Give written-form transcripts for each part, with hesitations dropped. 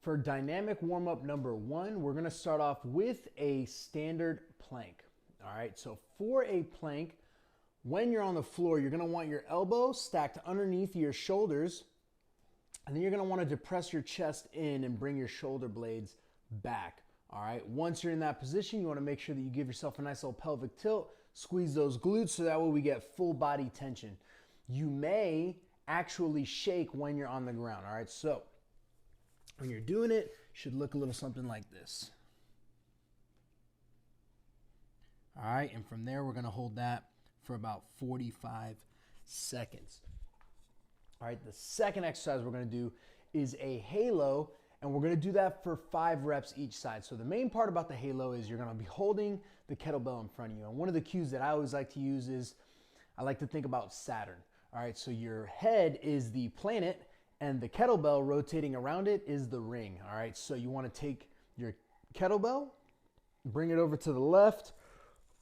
for dynamic warm-up number 1, we're gonna start off with a standard plank. All right, so for a plank, when you're on the floor, you're gonna want your elbows stacked underneath your shoulders, and then you're gonna wanna depress your chest in and bring your shoulder blades back. All right, once you're in that position, you wanna make sure that you give yourself a nice little pelvic tilt, squeeze those glutes so that way we get full body tension. You may actually shake when you're on the ground. All right, so when you're doing it, it should look a little something like this. All right, and from there, we're gonna hold that for about 45 seconds. All right, the second exercise we're gonna do is a halo, and we're gonna do that for 5 reps each side. So the main part about the halo is you're gonna be holding the kettlebell in front of you. And one of the cues that I always like to use is, I like to think about Saturn. All right, so your head is the planet, and the kettlebell rotating around it is the ring. All right, so you wanna take your kettlebell, bring it over to the left,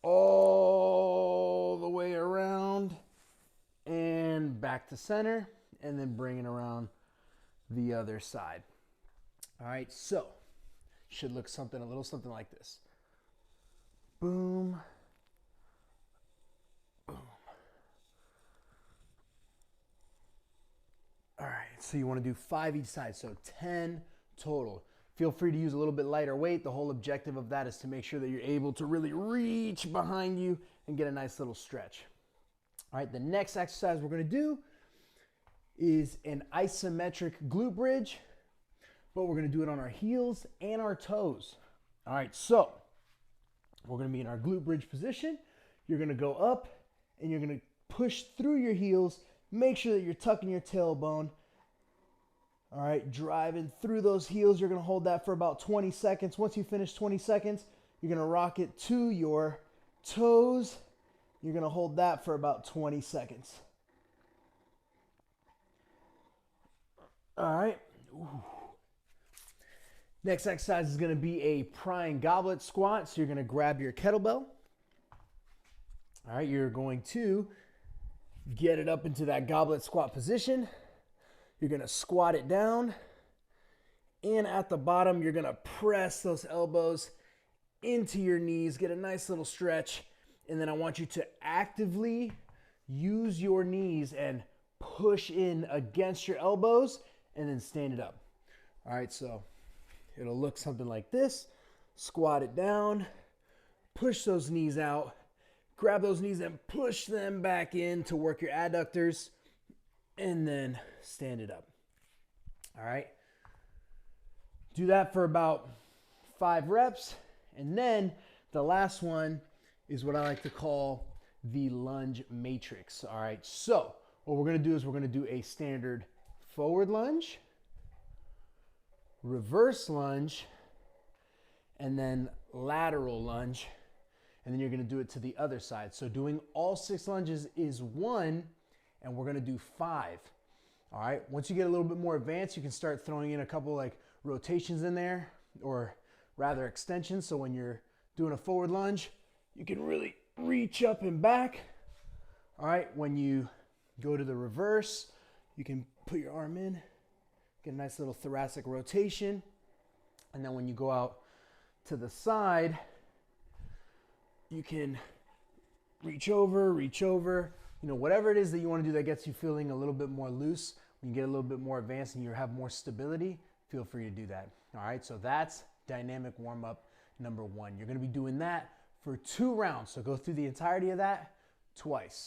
all the way around and back to center, and then bring it around the other side. All right, so should look a little something like this. Boom, boom. All right, so you want to do 5 each side, so 10 total. Feel free to use a little bit lighter weight. The whole objective of that is to make sure that you're able to really reach behind you and get a nice little stretch. All right, the next exercise we're gonna do is an isometric glute bridge, but we're gonna do it on our heels and our toes. All right, so we're gonna be in our glute bridge position. You're gonna go up and you're gonna push through your heels. Make sure that you're tucking your tailbone. All right, driving through those heels. You're gonna hold that for about 20 seconds. Once you finish 20 seconds, you're gonna rock it to your toes. You're gonna hold that for about 20 seconds. All right. Ooh. Next exercise is gonna be a prying goblet squat. So you're gonna grab your kettlebell. All right, you're going to get it up into that goblet squat position. You're gonna squat it down, and at the bottom, you're gonna press those elbows into your knees, get a nice little stretch, and then I want you to actively use your knees and push in against your elbows, and then stand it up. All right, so it'll look something like this. Squat it down, push those knees out, grab those knees and push them back in to work your adductors, and then stand it up. All right. Do that for about 5 reps. And then the last one is what I like to call the lunge matrix. All right. So what we're going to do is we're going to do a standard forward lunge, reverse lunge, and then lateral lunge. And then you're going to do it to the other side. So doing all 6 lunges is 1, and we're gonna do 5. All right, once you get a little bit more advanced, you can start throwing in a couple like rotations in there, or rather extensions. So when you're doing a forward lunge, you can really reach up and back. All right, when you go to the reverse, you can put your arm in, get a nice little thoracic rotation. And then when you go out to the side, you can reach over, you know, whatever it is that you want to do that gets you feeling a little bit more loose. When you get a little bit more advanced and you have more stability, feel free to do that. All right, so that's dynamic warm-up number 1. You're going to be doing that for 2 rounds. So go through the entirety of that twice.